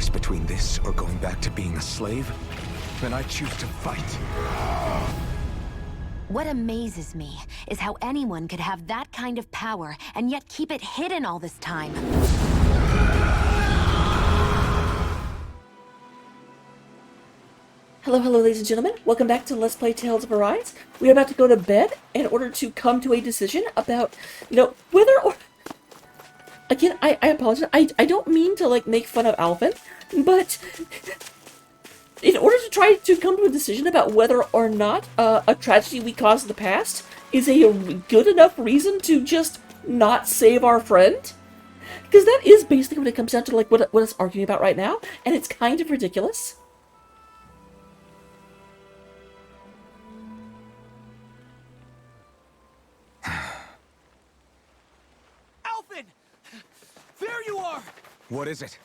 choice between this or going back to being a slave, then I choose to fight. What amazes me is how anyone could have that kind of power and yet keep it hidden all this time. Hello, ladies and gentlemen. Welcome back to Let's Play Tales of Arise. We are about to go to bed in order to come to a decision about, whether or... Again, I apologize. I don't mean to, make fun of Alvin, but in order to try to come to a decision about whether or not a tragedy we caused in the past is a good enough reason to just not save our friend, because that is basically what it comes down to, what it's arguing about right now, and it's kind of ridiculous. There you are! What is it?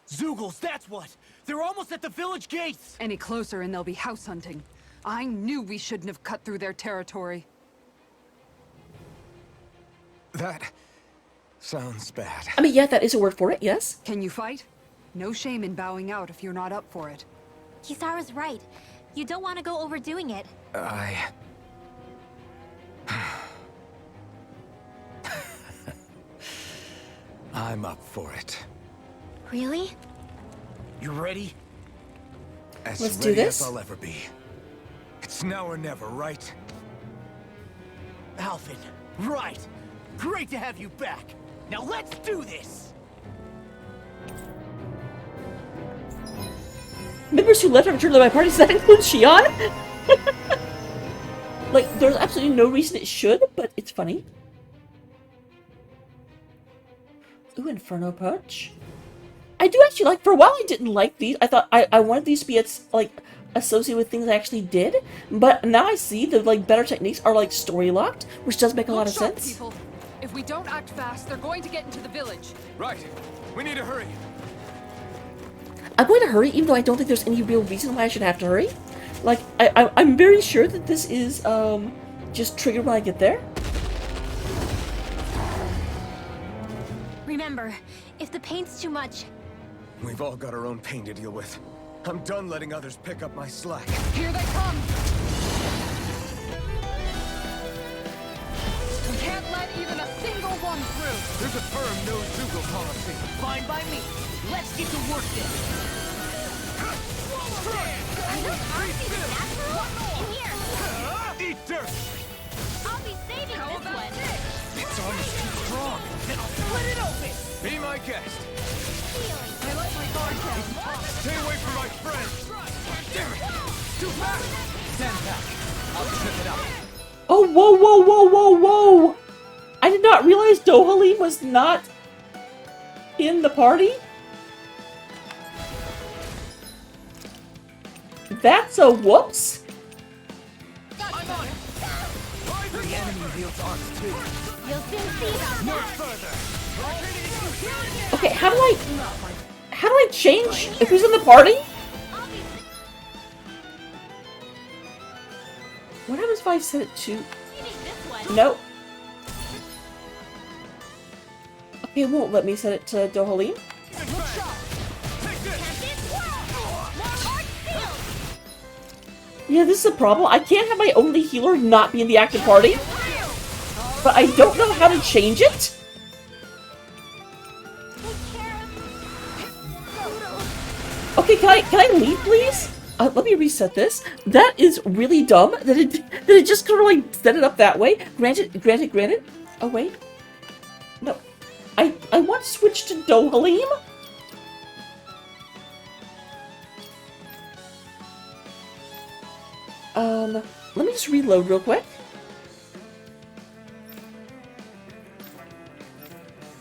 Zeugals, that's what! They're almost at the village gates! Any closer and they'll be house hunting. I knew we shouldn't have cut through their territory. That sounds bad. I mean, yeah, that is a word for it, yes. Can you fight? No shame in bowing out if you're not up for it. Kisara's right. You don't want to go overdoing it. I'm up for it. Really? You ready? As Let's do ready this. as I'll ever be. It's now or never, right? Alvin, right! Great to have you back! Now let's do this! Members who left have returned to my party, does that include Shion? There's absolutely no reason it should, but it's funny. Ooh, Inferno Punch. I do actually for a while I didn't like these. I thought I wanted these to be, associated with things I actually did. But now I see the, better techniques are, story locked, which does make a lot of Look sharp, sense. people. If we don't act fast, they're going to get into the village. Right. We need to hurry. I'm going to hurry, even though I don't think there's any real reason why I should have to hurry. I'm very sure that this is, just triggered when I get there. Remember, if the paint's too much... We've all got our own pain to deal with. I'm done letting others pick up my slack. Here they come! We can't let even a single one through! There's a firm no Zeugal policy. Fine by me. Let's get to work then. Are those arms even natural? In here! Eat dirt! I'll be saving this one! It's almost too strong. Then I'll split it open! Be my guest. I like my guard down. Stay away from my friend. Damn it! Too fast. Stand back. I'll trip it up. Oh, whoa! I did not realize Dohalim was not in the party. That's a whoops. I'm on it! The enemy wields arms too. You'll soon see about No that! further! Okay, how do I change who's in the party? What happens if I set it to... You need this one. No. Okay, it won't let me set it to Dohalim. Yeah, this is a problem. I can't have my only healer not be in the active party. But I don't know how to change it. Okay, can I leave, please? Let me reset this. That is really dumb that it just kind of set it up that way. Granted. Oh wait, no, I want to switch to Dohalim. Let me just reload real quick.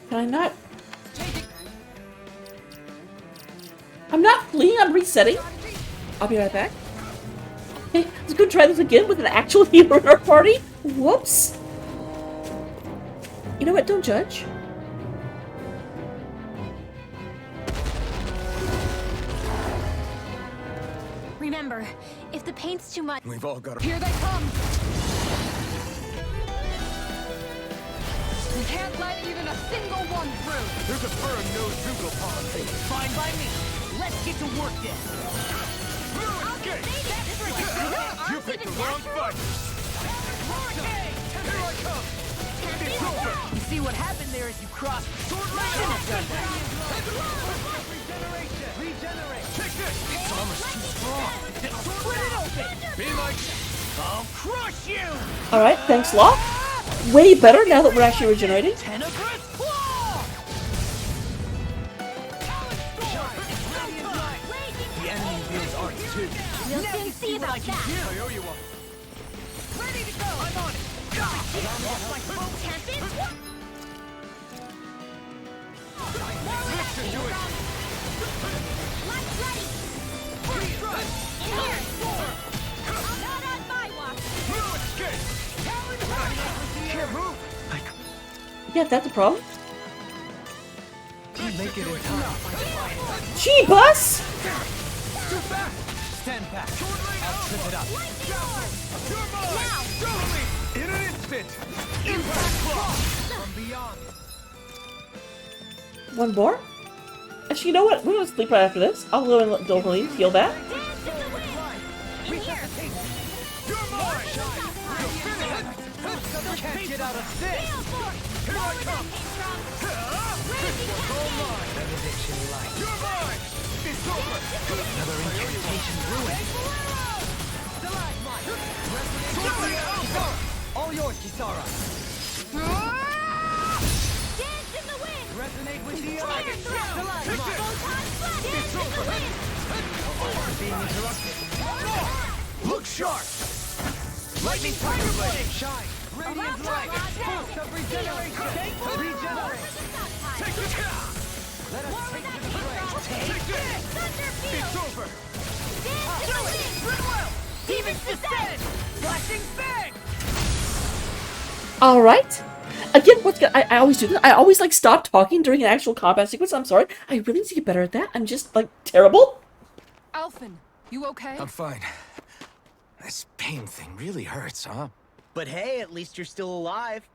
Can I not? I'm not fleeing, I'm resetting. I'll be right back. Okay, let's go try this again with an actual healer in our party. Whoops. You know what? Don't judge. Remember, if the paint's too much... We've all got Here they come! We can't let even a single one through! There's a firm no Zeugal policy. Fine by me. Let's get to work then. You picked the wrong fight! Here I come! It's over! You see what happened there as you crossed. Sword shouldn't have done that. Regenerate. Take this! It's almost too strong! Split it open. Be like... I'll crush you. Alright, thanks, Law. Way better now that we're actually regenerating. Tenebrous claw. The enemy wields arts too. We'll soon see about that. I owe you one. Ready to go. I'm on it. This should do it! Light ready. In here. Not on my watch. No escape! Can't move! Yeah, that's a problem. Make it in time. Gee, bus! Too fast! Stand back. I'll trip it up. You're mine! Totally! In an instant! Impact claw. From beyond. One more? Actually, you know what? We're gonna sleep right after this. I'll go and let Dolphin heal that. Dance in the wind. In here. You're mine! Can't get out of this. Gale force. Here I come! Raging cascade. Benediction light. You're mine! It's over! Another incantation ruined. All yours, Kisara. Dance in the wind. Resonate with the Fire throw. Photon blast. Dance in the wind. being interrupted. Look sharp! Lightning tiger blade. Shine. Radiant Around light. the Boost of regeneration. Regenerate. Take this! Let us take this prey. Take this! Thunder It's field. over! Dance in the wind. Goodwill. Demons descend. Flashing bang. Alright. Again, what's good? I always do this. I always, like, stop talking during an actual combat sequence. I'm sorry. I really need to get better at that. I'm just, like, terrible. Alphen, you okay? I'm fine. This pain thing really hurts, huh? But hey, at least you're still alive.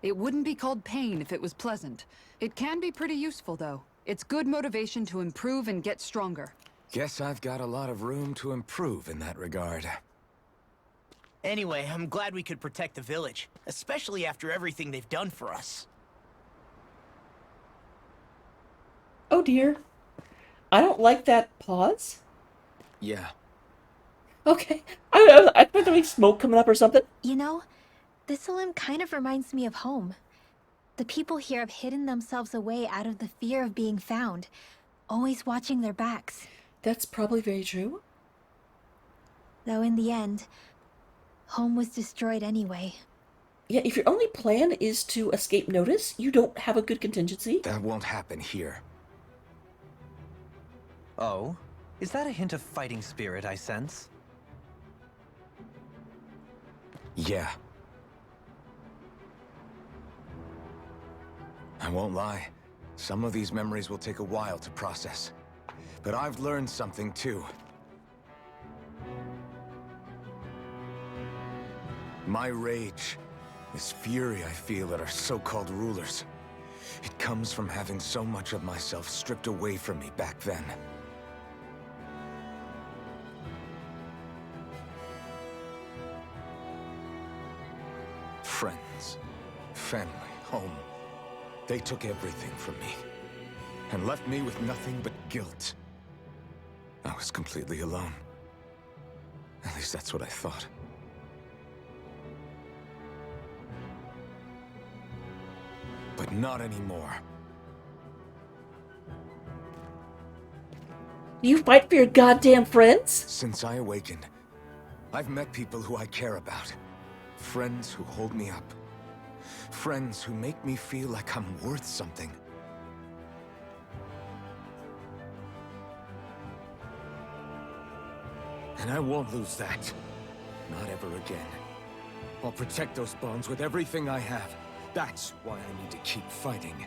It wouldn't be called pain if it was pleasant. It can be pretty useful, though. It's good motivation to improve and get stronger. Guess I've got a lot of room to improve in that regard. Anyway, I'm glad we could protect the village, especially after everything they've done for us. Oh dear. I don't like that pause. Yeah. Okay. I thought there was smoke coming up or something. You know, this limb kind of reminds me of home. The people here have hidden themselves away out of the fear of being found, always watching their backs. That's probably very true. Though in the end, home was destroyed anyway. Yeah, if your only plan is to escape notice, you don't have a good contingency. That won't happen here. Oh? Is that a hint of fighting spirit I sense? Yeah. I won't lie. Some of these memories will take a while to process. But I've learned something too. My rage, this fury I feel at our so-called rulers, it comes from having so much of myself stripped away from me back then. Friends, family, home. They took everything from me, and left me with nothing but guilt. I was completely alone. At least that's what I thought. But not anymore. You fight for your goddamn friends? Since I awakened, I've met people who I care about. Friends who hold me up. Friends who make me feel like I'm worth something. And I won't lose that. Not ever again. I'll protect those bonds with everything I have. That's why I need to keep fighting.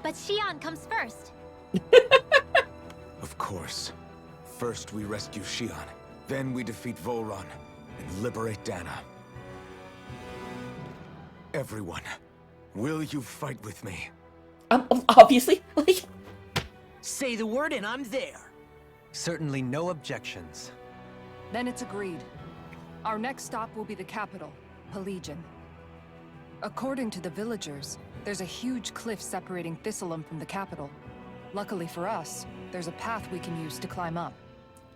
But Xion comes first. Of course. First we rescue Xion, then we defeat Volron, and liberate Dana. Everyone Will you fight with me? Obviously, like... Say the word and I'm there. Certainly no objections. Then it's agreed. Our next stop will be the capital, Pelegion. According to the villagers, there's a huge cliff separating Thistleum from the capital. Luckily for us, there's a path we can use to climb up.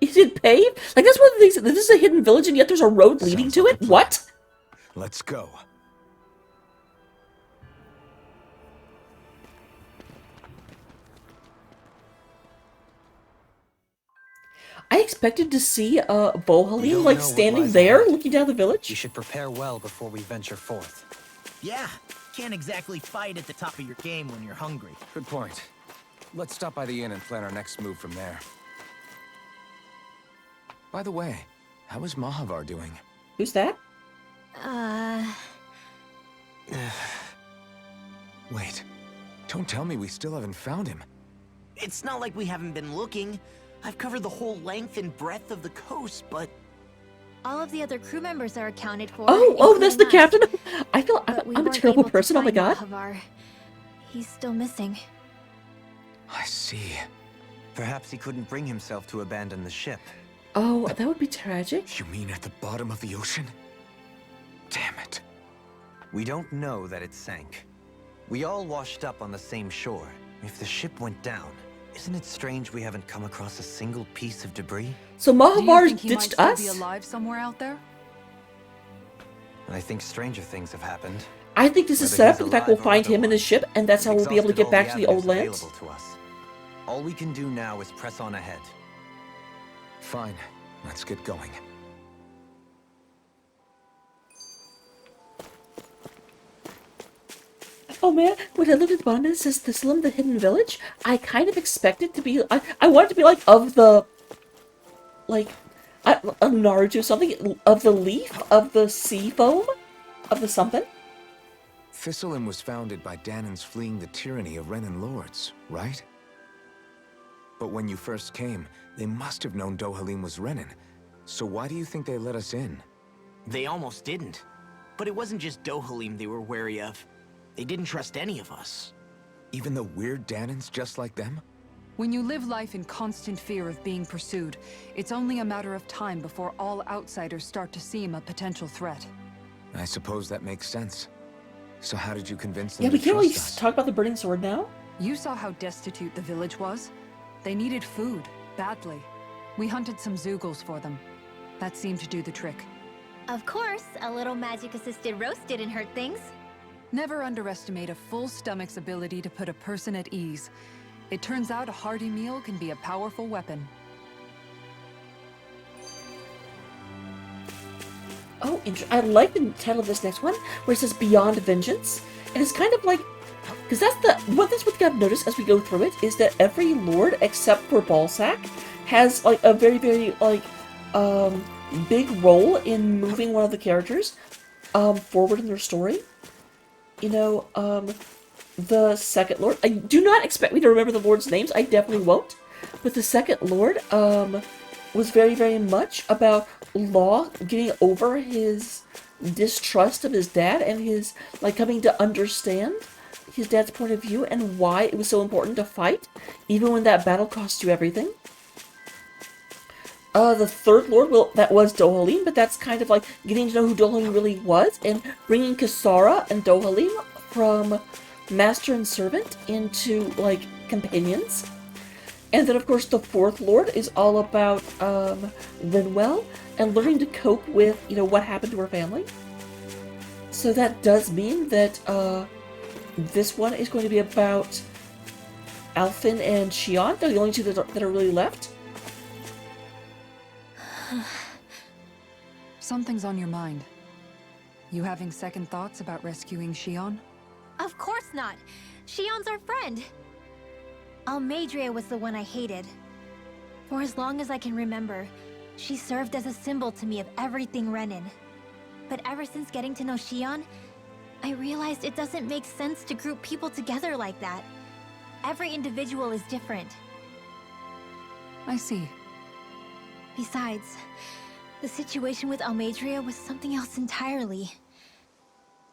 Is it paved? Like, that's one of the things. This is a hidden village, and yet there's a road leading Sounds to like it? a plan. What? Let's go. I expected to see We Vohalim, don't like, know what standing lies there, ahead. looking down the We village. should prepare well before we venture forth. Yeah, can't exactly fight at the top of your game when you're hungry. Good point. Let's stop by the inn and plan our next move from there. By the way, how is Mahavar doing? Who's that? Wait, don't tell me we still haven't found him. It's not like we haven't been looking. I've covered the whole length and breadth of the coast, but All of the other crew members are accounted for. Oh, that's the including us. captain. I feel But we I'm a weren't terrible able to person. Oh my find god. Mahavar. He's still missing. I see. Perhaps he couldn't bring himself to abandon the ship. Oh, that would be tragic. You mean at the bottom of the ocean? Damn it. We don't know that it sank. We all washed up on the same shore. If the ship went down, isn't it strange we haven't come across a single piece of debris? So Do you Mahavar think he might ditched still us? be alive somewhere out there? I think stranger things have happened. I think this is Whether set up. he's In fact, we'll alive or find him and his otherwise, ship, and that's how we'll be able to get exhausted back all to the old avenues lands. available to us. All we can do now is press on ahead. Fine, let's get going. Oh man, when I looked at the bottom and it says Thistleum, the hidden village, I kind of expected to be, I wanted to be like of the, like, a Naruto something, of the leaf, of the sea foam, of the something. Thistleum was founded by Danans fleeing the tyranny of Renan lords, right? But when you first came, they must have known Dohalim was Renan. So why do you think they let us in? they almost didn't. But it wasn't just Dohalim they were wary of. They didn't trust any of us. Even the weird Danans just like them? When you live life in constant fear of being pursued, it's only a matter of time before all outsiders start to seem a potential threat. I suppose that makes sense. So how did you convince them Yeah, to we can't really trust us? talk about the burning sword now. You saw how destitute the village was. They needed food, badly. We hunted some Zeugals for them. That seemed to do the trick. Of course, a little magic-assisted roast didn't hurt things. Never underestimate a full stomach's ability to put a person at ease. It turns out a hearty meal can be a powerful weapon. Oh, I like the title of this next one, where it says Beyond Vengeance. And it's kind of like, because that's what I've noticed as we go through it, is that every lord except for Balsac has like a very, very like big role in moving one of the characters forward in their story. You know, the second lord, I do not expect me to remember the lord's names, I definitely won't. But the second lord was very, very much about Law getting over his distrust of his dad and his, like, coming to understand his dad's point of view and why it was so important to fight, even when that battle cost you everything. The third lord, well, that was Dohalim, but that's kind of like getting to know who Dohalim really was and bringing Kisara and Dohalim from master and servant into, like, companions. And then, of course, the fourth lord is all about Linwell and learning to cope with, you know, what happened to her family. So that does mean that this one is going to be about Alfin and Shion. They're the only two that are really left. Something's on your mind. You having second thoughts about rescuing Shion? Of course not. Shion's our friend. Almadria was the one I hated. For as long as I can remember, she served as a symbol to me of everything Renan. But ever since getting to know Shion, I realized it doesn't make sense to group people together like that. Every individual is different. I see. Besides, the situation with Almadria was something else entirely.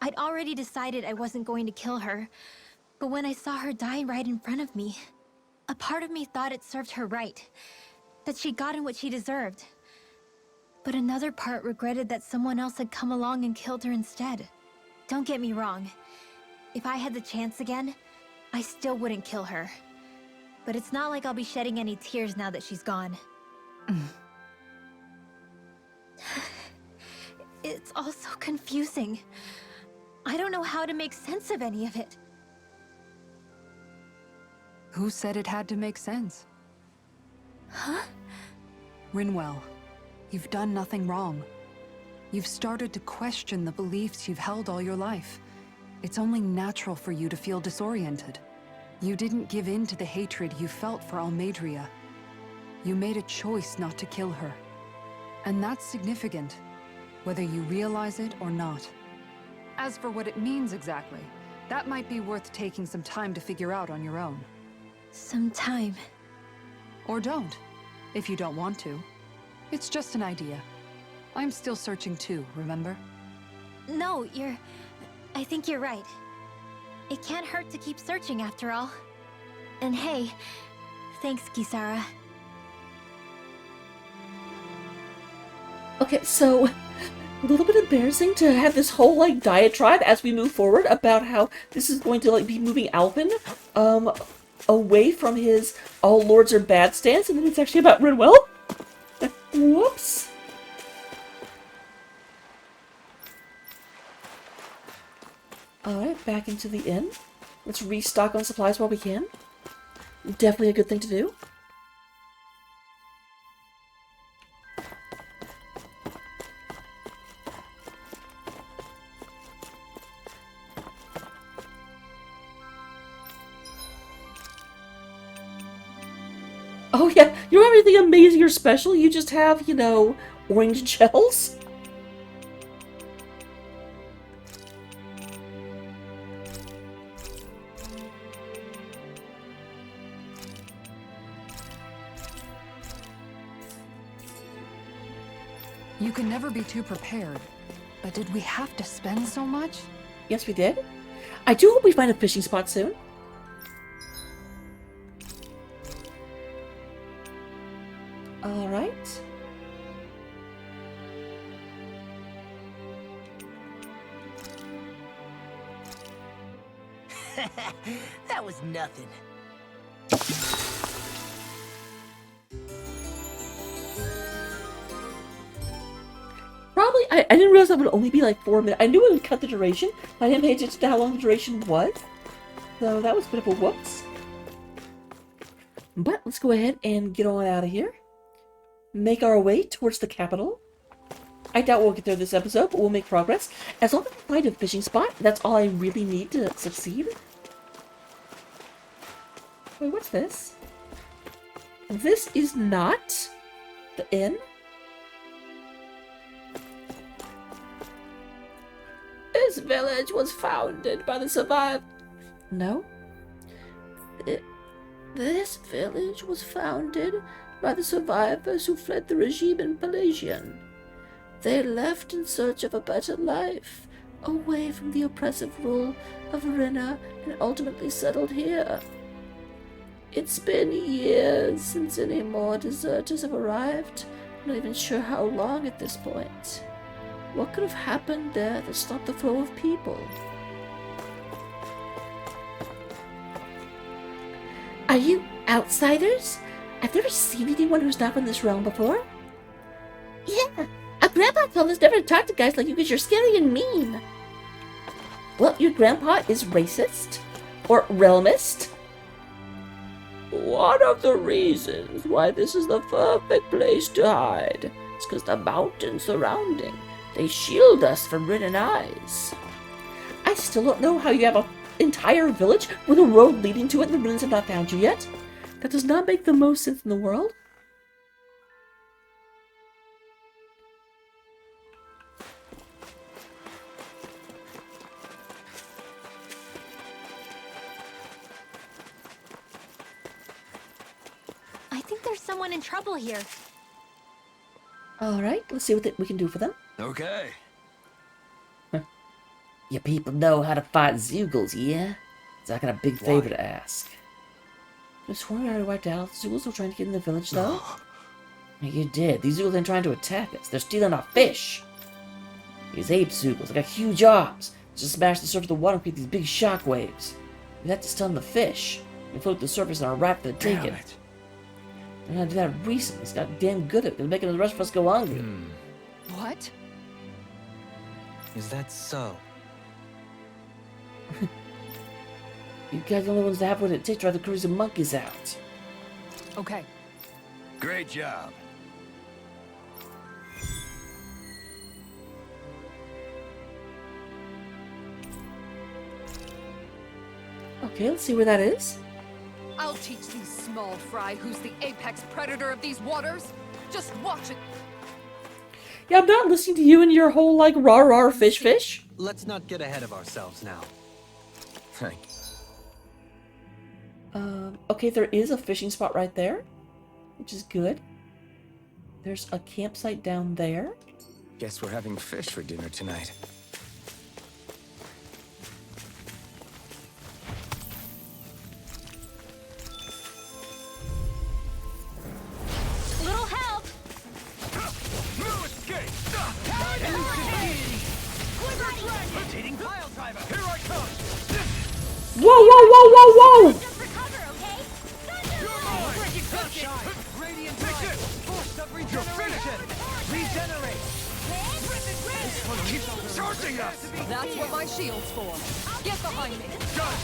I'd already decided I wasn't going to kill her. But when I saw her die right in front of me, a part of me thought it served her right. That she'd gotten what she deserved. But another part regretted that someone else had come along and killed her instead. Don't get me wrong. If I had the chance again, I still wouldn't kill her. But it's not like I'll be shedding any tears now that she's gone. It's all so confusing. I don't know how to make sense of any of it. Who said it had to make sense? Huh? Rinwell, you've done nothing wrong. You've started to question the beliefs you've held all your life. It's only natural for you to feel disoriented. You didn't give in to the hatred you felt for Almeidrea. You made a choice not to kill her. And that's significant, whether you realize it or not. As for what it means exactly, that might be worth taking some time to figure out on your own. Some time. Or don't, if you don't want to. It's just an idea. I'm still searching too, remember? No, I think you're right. It can't hurt to keep searching after all. And hey, thanks, Kisara. Okay, so a little bit embarrassing to have this whole like diatribe as we move forward about how this is going to like be moving Alvin away from his all lords are bad stance, and then it's actually about Rinwell. Whoops. Alright, back into the inn. Let's restock on supplies while we can. Definitely a good thing to do. Oh yeah, you don't have anything amazing or special, you just have, you know, orange gels. You can never be too prepared. But did we have to spend so much? Yes, we did. I do hope we find a fishing spot soon. Alright. That was nothing. Probably, I didn't realize that would only be like 4 minutes. I knew it would cut the duration, but I didn't pay attention to how long the duration was. So that was a bit of a whoops. But let's go ahead and get on out of here. Make our way towards the capital. I doubt we'll get there this episode, but we'll make progress. As long as I find a fishing spot, that's all I really need to succeed. Wait, what's this? This is not the inn. This village was founded by the survivors. No. This village was founded by the survivors who fled the regime in Pelagian. They left in search of a better life, away from the oppressive rule of Rena, and ultimately settled here. It's been years since any more deserters have arrived. I'm not even sure how long at this point. What could have happened there that stopped the flow of people? Are you outsiders? I've never seen anyone who's not from this realm before. Yeah, our grandpa told us never to talk to guys like you because you're scary and mean. Well, your grandpa is racist. Or realmist. One of the reasons why this is the perfect place to hide is because the mountains surrounding, they shield us from Renan eyes. I still don't know how you have an entire village with a road leading to it and the ruins have not found you yet. That does not make the most sense in the world. I think there's someone in trouble here. Alright, let's see what we can do for them. Okay. You people know how to fight Zeugals, yeah? So I got a big favor to ask. I swear we already wiped out. The Zeugals were trying to get in the village, though? Yeah, you did. These Zeugals ain't trying to attack us. They're stealing our fish. These ape Zeugals, they got huge arms. Just smash the surface of the water and create these big shock waves. We have to stun the fish. We float to the surface and are ripe for the taking. They're gonna do that recently. It's got damn good at it. They're making the rest of us go hungry. What? Is that so? You guys are the only ones that have what it takes to drive the crews and monkeys out. Okay. Great job. Okay, let's see where that is. I'll teach these small fry who's the apex predator of these waters. Just watch it. Yeah, I'm not listening to you and your whole, like, rah-rah fish. Let's not get ahead of ourselves now. Thanks. Okay, there is a fishing spot right there, which is good. There's a campsite down there. Guess we're having fish for dinner tonight. Little help! No escape! Rotating pile driver. Here I come! Whoa! Just recover, okay? Sunshine. Radiant light. Force of regeneration. Regenerate. Keep charging us! That's what my shield's for. Get behind me. Got it!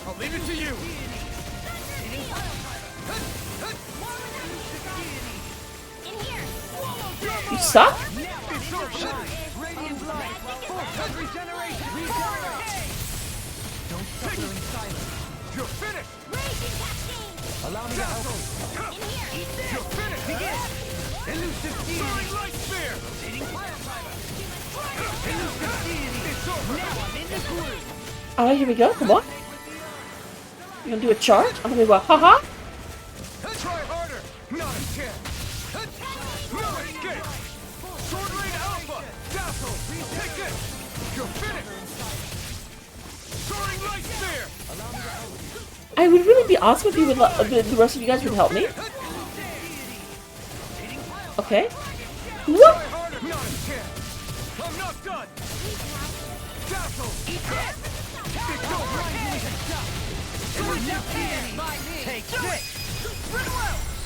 I'll leave it to you! In here! You suck? Radiant light. Force of regeneration. Regenerate. Don't suffer in silence. You're finished! Raging cascade! Allow me to help you. In here! You're finished! Begin. Elusive deity. Soaring light spear! Rotating pile driver. Elusive deity. It's over! Now I'm in the groove. Alright, here we go. Come on. You gonna do a charge? I'm gonna go, haha. Try harder! Not a chance! No escape! Sword Rain Alpha! Dazzle! Take it! You're finished! Soaring light spear! I would really be awesome if you would the rest of you guys would help me. Okay. What? Try harder! Not a chance! I'm not done! Dazzle! It's over! Take this.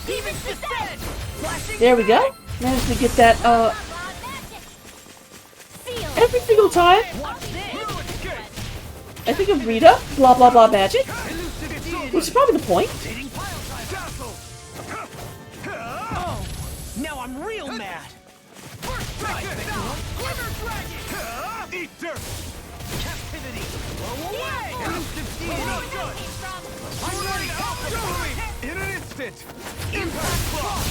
Demons descend. Flashing. There we go. Managed to get that Seal! every single time. Watch this. No escape! I think of Rita, blah blah blah magic, Elusive deity. which is probably the point. Rotating pile driver. Dazzle! Oh, now I'm real mad. Eat dirt! Captivity. Blow away. Elusive deity. I'm ready! Alpha! In an instant! Impact block!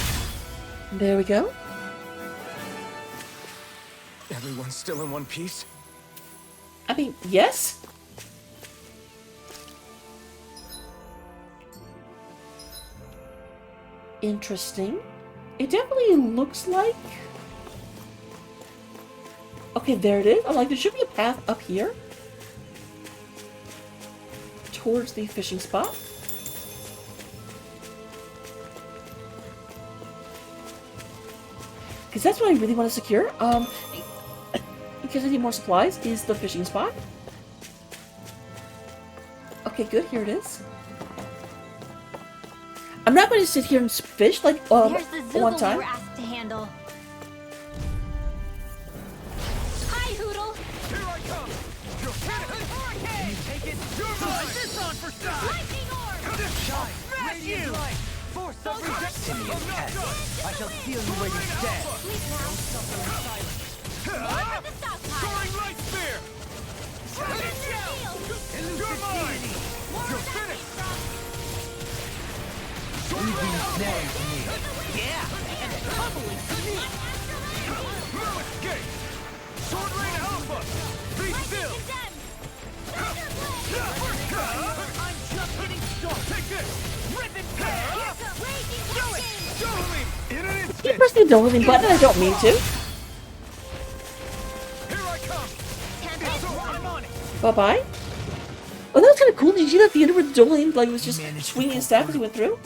There we go. Everyone's still in one piece? I mean, yes. Interesting. It definitely looks like... Okay, there it is. I'm like, there should be a path up here. Towards the fishing spot. Because that's what I really want to secure. In case I need more supplies, is the fishing spot. Okay, good. Here it is. I'm not going to sit here and fish like Here's the one Zeugal we time. were asked to handle. Hi, Hoodle! Here I come! You're finished! You take it. You're this on for style. Lightning orb! Shine. Radiant light. Force of rejection. I shall feel you where you stand. Please now. More for the stockpile! Soaring light spear! You're mine! You're finished! Leave these snares to me. Yeah, and a tumbling sneak. No escape! Sword Rain Alpha! Be still! I'm just getting started. Take this! Rip and tear. Do it! Show me! In an Keep instant! pressing the deleting button, I don't mean to. Here I come! I'm on it. Bye-bye. Oh, that was kind of cool. Did you see that at the end where the Zeugal like was just Managed to swinging his pull staff as he through. went through?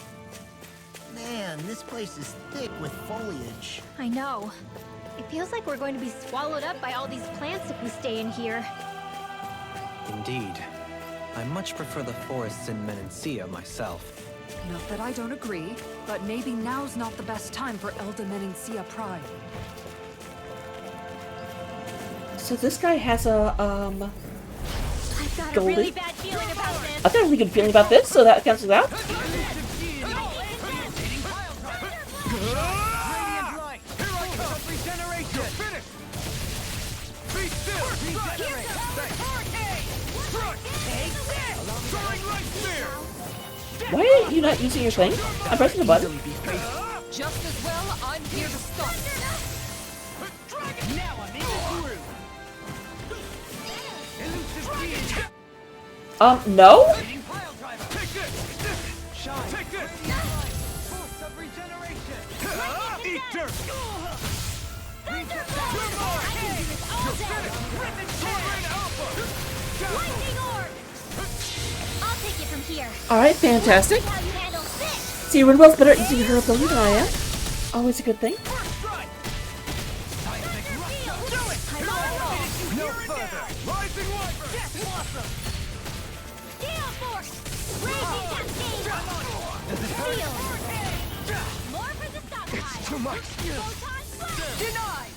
Man, this place is thick with foliage. I know. It feels like we're going to be swallowed up by all these plants if we stay in here. Indeed. I much prefer the forests in Menancia myself. Not that I don't agree, but maybe now's not the best time for Elda Menancia Pride. So this guy has a, I've got Golden. a really bad feeling about this. I've got a really good feeling about this, so that cancels out. Radiant light. Here I come. Regeneration. Finish. Be still. Regenerate. Throwing light spear. Why are you not using your thing? I'm pressing the button. Just as well, I'm here to stop. Now I'm in the groove. Elusive being. No? Radiant pile driver. Take this. Shine. Take this. Force of regeneration. Eat dirt. I'll take it from here. Alright, fantastic. How you handle this? See, Rinwell's better at using her ability than I am. Always a good thing. No further. Rising Wyvern. Death Blossom. Gale Force! Raging Cascade! Seal! More for the stockpile! It's too much. Photon Blast! Denied!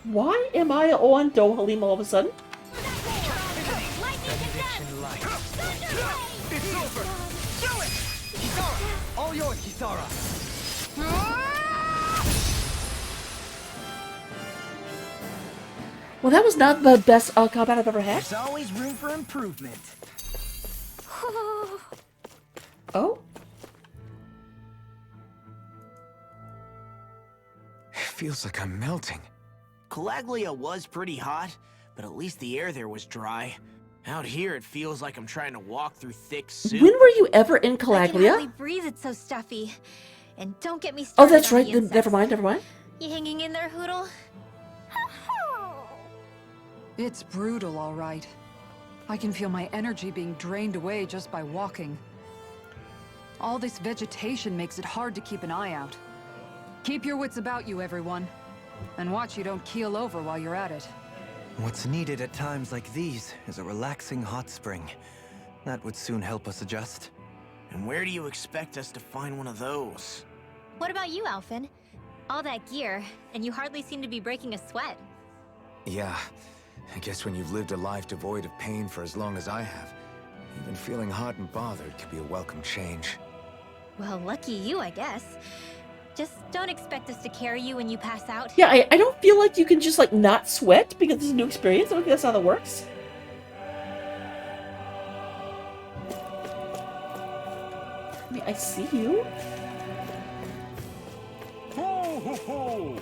Why am I on Dohalim all of a sudden? Lightning Condemned! Thunder Blade! It's over. Do it. Kisara. All yours, Kisara. Well, that was not the best combat I've ever had. There's always room for improvement. Oh? It feels like I'm melting. Calaglia was pretty hot, but at least the air there was dry. Out here, it feels like I'm trying to walk through thick soup. When were you ever in I can hardly Calaglia? breathe, it's so stuffy. And don't get me Oh, started that's on right. the Then insects. never mind, never mind. You hanging in there, Hoodle? It's brutal, all right. I can feel my energy being drained away just by walking. All this vegetation makes it hard to keep an eye out. Keep your wits about you, everyone. And watch you don't keel over while you're at it. What's needed at times like these is a relaxing hot spring. That would soon help us adjust. And where do you expect us to find one of those? What about you, Alphen? All that gear, and you hardly seem to be breaking a sweat. Yeah, I guess when you've lived a life devoid of pain for as long as I have, even feeling hot and bothered could be a welcome change. Well, lucky you, I guess. Just don't expect us to carry you when you pass out. Yeah, I don't feel like you can just, like, not sweat because this is a new experience. I don't think that's how that works. I mean, I see you. Ho, ho, ho.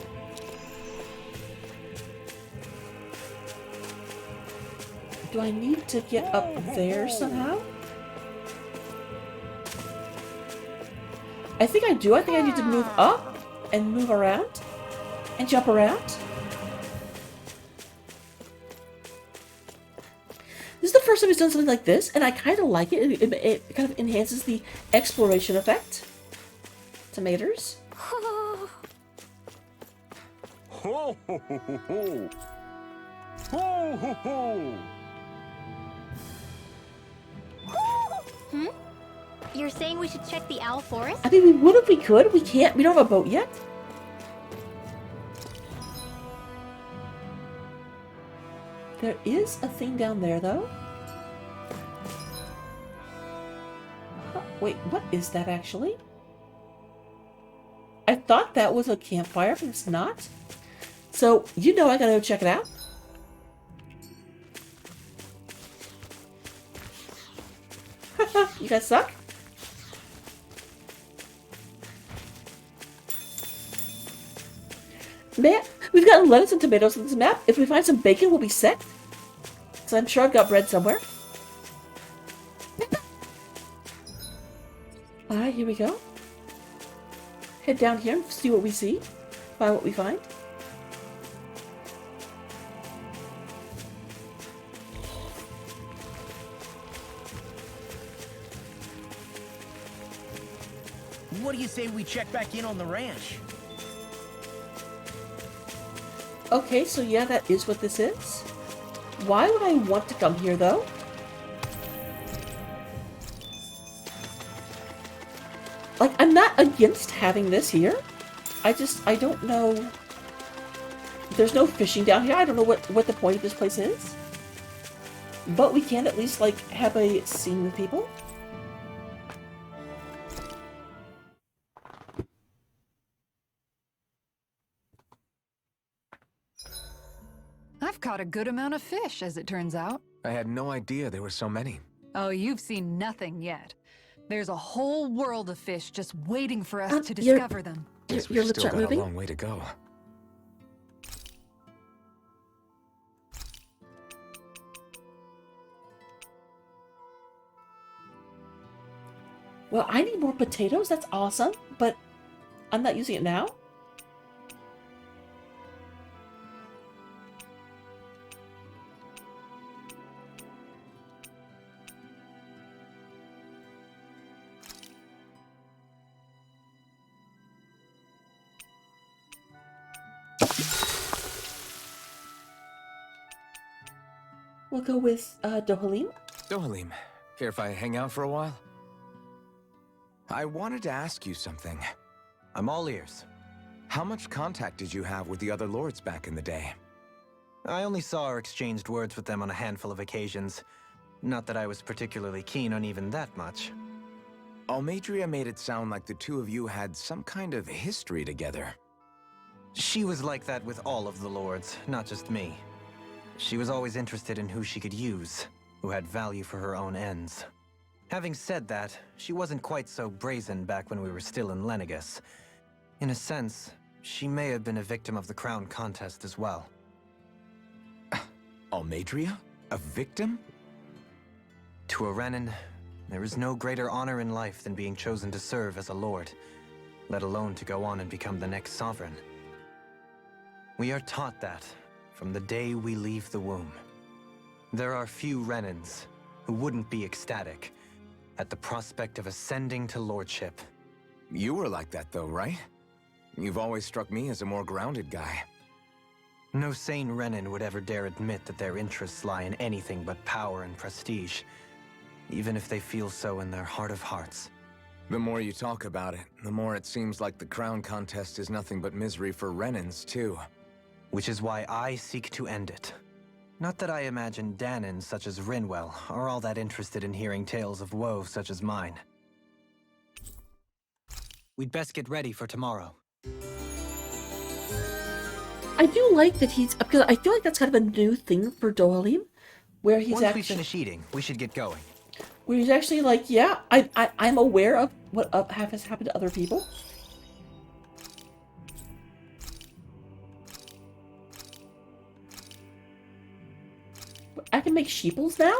Do I need to get up there somehow? I think I do. I think I need to move up and move around and jump around. This is the first time he's done something like this, and I kind of like it. It kind of enhances the exploration effect. Tomatoes. Ho, ho, ho, ho, ho. Ho, ho, ho. You're saying we should check the owl forest? I mean, we would if we could. We can't. We don't have a boat yet. There is a thing down there, though. Wait, what is that actually? I thought that was a campfire, but it's not. So, you know I gotta go check it out. You guys suck? Man, we've gotten lettuce and tomatoes on this map. If we find some bacon, we'll be set. So I'm sure I've got bread somewhere. Alright, here we go. Head down here and see what we see. Find what we find. What do you say we check back in on the ranch? Okay, so yeah, that is what this is. Why would I want to come here, though? Like, I'm not against having this here. I don't know. There's no fishing down here. I don't know what the point of this place is. But we can at least, like, have a scene with people. I've caught a good amount of fish, as it turns out. I had no idea there were so many. Oh, you've seen nothing yet. There's a whole world of fish just waiting for us to your- discover them. Guess Your we've lips still aren't got a moving? long way to go. Well, I need more potatoes. That's awesome. But I'm not using it now. We'll go with Dohalim. Dohalim, care if I hang out for a while? I wanted to ask you something. I'm all ears. How much contact did you have with the other lords back in the day? I only saw or exchanged words with them on a handful of occasions. Not that I was particularly keen on even that much. Almadria made it sound like the two of you had some kind of history together. She was like that with all of the lords, not just me. She was always interested in who she could use, who had value for her own ends. Having said that, she wasn't quite so brazen back when we were still in Lenegus. In a sense, she may have been a victim of the crown contest as well. Almadria? A victim? To a Renan, there is no greater honor in life than being chosen to serve as a lord, let alone to go on and become the next sovereign. We are taught that from the day we leave the womb. There are few Renans who wouldn't be ecstatic at the prospect of ascending to lordship. You were like that though, right? You've always struck me as a more grounded guy. No sane Renan would ever dare admit that their interests lie in anything but power and prestige, even if they feel so in their heart of hearts. The more you talk about it, the more it seems like the crown contest is nothing but misery for Renans, too. Which is why I seek to end it. Not that I imagine Danans such as Rinwell are all that interested in hearing tales of woe such as mine. We'd best get ready for tomorrow. I do like that he's, because I feel like that's kind of a new thing for Dohalim, where he's Once we actually, finish eating, we should get going. where he's actually like, yeah, I'm aware of what has happened to other people. I can make sheeples now?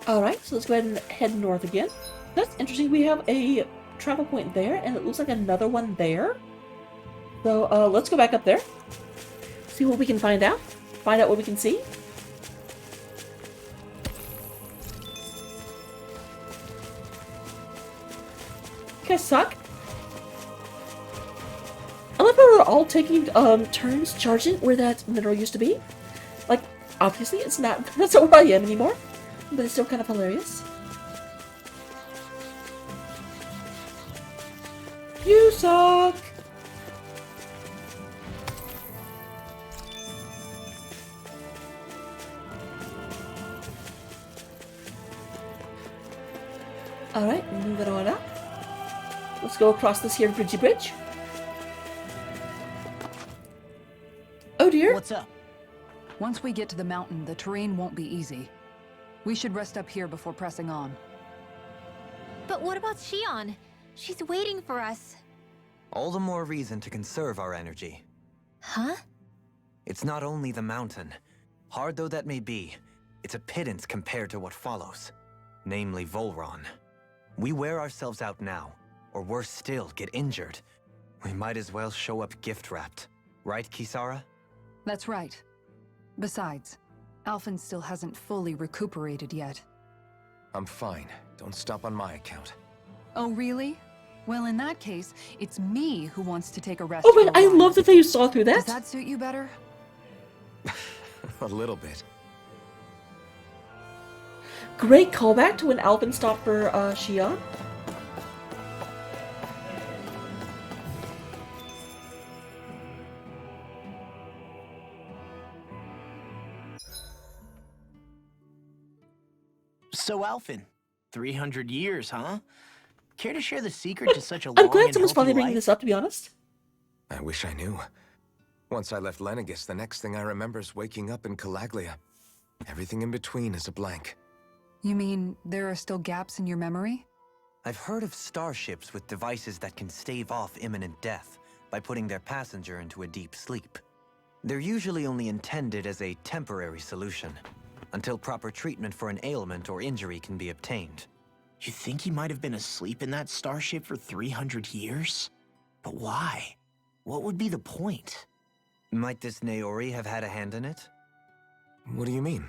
Alright, so let's go ahead and head north again. That's interesting. We have a travel point there, and it looks like another one there. So, let's go back up there. See what we can find out. Find out what we can see. You guys suck. I love how we're all taking turns charging where that mineral used to be. Like, obviously it's not, that's not where I am anymore. But it's still kind of hilarious. You suck! Alright, move it on up. Let's go across this here bridgey bridge. Oh dear. What's up? Once we get to the mountain, the terrain won't be easy. We should rest up here before pressing on. But what about Shion? She's waiting for us. All the more reason to conserve our energy. Huh? It's not only the mountain. Hard though that may be, it's a pittance compared to what follows. Namely Volron. We wear ourselves out now, or worse still, get injured. We might as well show up gift-wrapped. Right, Kisara? That's right. Besides, Alphen still hasn't fully recuperated yet. I'm fine. Don't stop on my account. Oh, really? Well, in that case, it's me who wants to take a rest. Oh man, for a I while. love that you saw through Does that. that suit you better? A little bit. Great callback to when Alvin stopped for Xion. So, Alphen, 300 years, huh? Care to share the secret to such a long I'm glad and someone's finally healthy bringing life? this up, to be honest. I wish I knew. Once I left Lenegis, the next thing I remember is waking up in Calaglia. Everything in between is a blank. You mean there are still gaps in your memory? I've heard of starships with devices that can stave off imminent death by putting their passenger into a deep sleep. They're usually only intended as a temporary solution, until proper treatment for an ailment or injury can be obtained. You think he might have been asleep in that starship for 300 years? But why? What would be the point? Might this Naori have had a hand in it? What do you mean?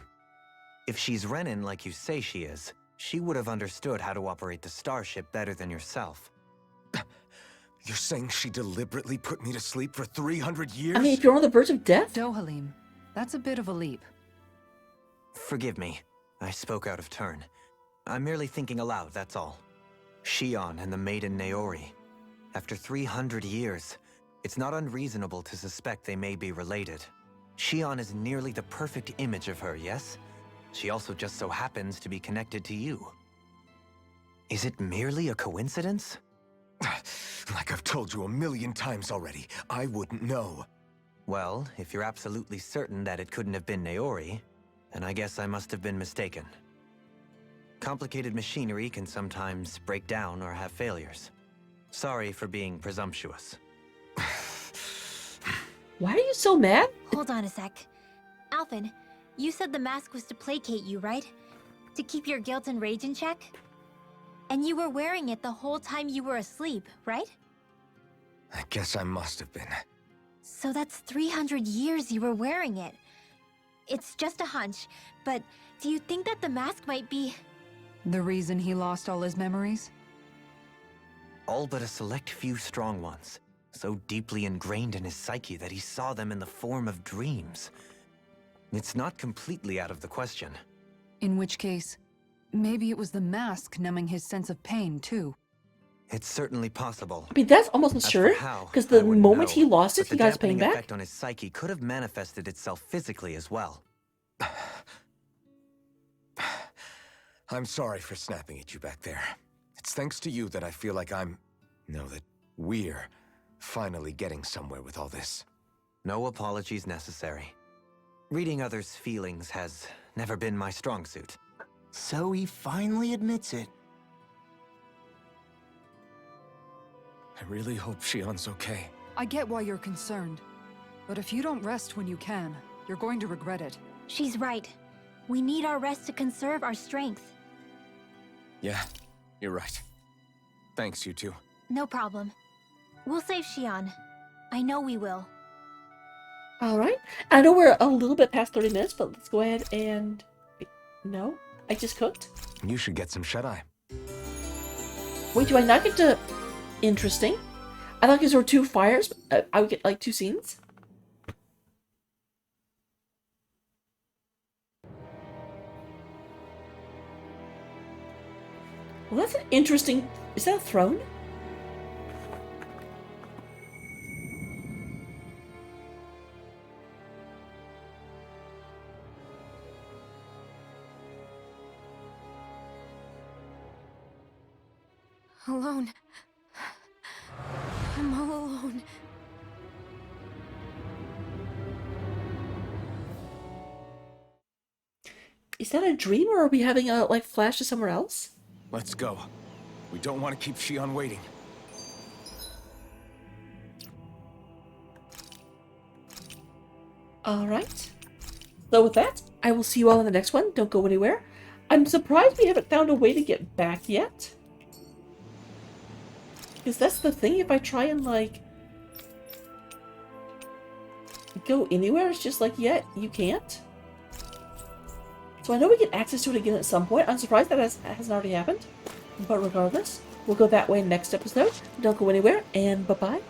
If she's Renan like you say she is, she would have understood how to operate the starship better than yourself. You're saying she deliberately put me to sleep for 300 years? I mean, if you're on the verge of death, Dohalim, that's a bit of a leap. Forgive me, I spoke out of turn. I'm merely thinking aloud, that's all. Xion and the maiden Naori. After 300 years, it's not unreasonable to suspect they may be related. Xion is nearly the perfect image of her, yes? She also just so happens to be connected to you. Is it merely a coincidence? Like I've told you 1,000,000 times already, I wouldn't know. Well, if you're absolutely certain that it couldn't have been Naori, then I guess I must have been mistaken. Complicated machinery can sometimes break down or have failures. Sorry for being presumptuous. why are you so mad? Hold on a sec. Alphen, you said the mask was to placate you, right? To keep your guilt and rage in check? And you were wearing it the whole time you were asleep, right? I guess I must have been. So that's 300 years you were wearing it. It's just a hunch, but do you think that the mask might be... The reason he lost all his memories? All but a select few strong ones, so deeply ingrained in his psyche that he saw them in the form of dreams. It's not completely out of the question. In which case, maybe it was the mask numbing his sense of pain, too. It's certainly possible. I mean, that's almost As for sure, how, because I the wouldn't moment know, he lost but it, the he got his pain dampening back. effect on his psyche could have manifested itself physically as well. I'm sorry for snapping at you back there. It's thanks to you that I feel like that we're finally getting somewhere with all this. No apologies necessary. Reading others' feelings has never been my strong suit. So he finally admits it. I really hope Xion's okay. I get why you're concerned. But if you don't rest when you can, you're going to regret it. She's right. We need our rest to conserve our strength. Yeah, you're right. Thanks, you two. No problem. We'll save Xion. I know we will. Alright. I know we're a little bit past 30 minutes, but let's go ahead and... No? I just cooked? You should get some shut-eye. Wait, do I not get to... Interesting. I thought because there were 2 fires, I would get, like, 2 scenes. Well, that's an interesting... Is that a throne? Alone. I'm all alone. Is that a dream, or are we having a, like, flash to somewhere else? Let's go. We don't want to keep Xion waiting. Alright. So with that, I will see you all in the next one. Don't go anywhere. I'm surprised we haven't found a way to get back yet. Because that's the thing, if I try and, like, go anywhere, it's just like, yeah, you can't. So I know we get access to it again at some point. I'm surprised that hasn't already happened. But regardless, we'll go that way next episode. Don't go anywhere, and bye-bye.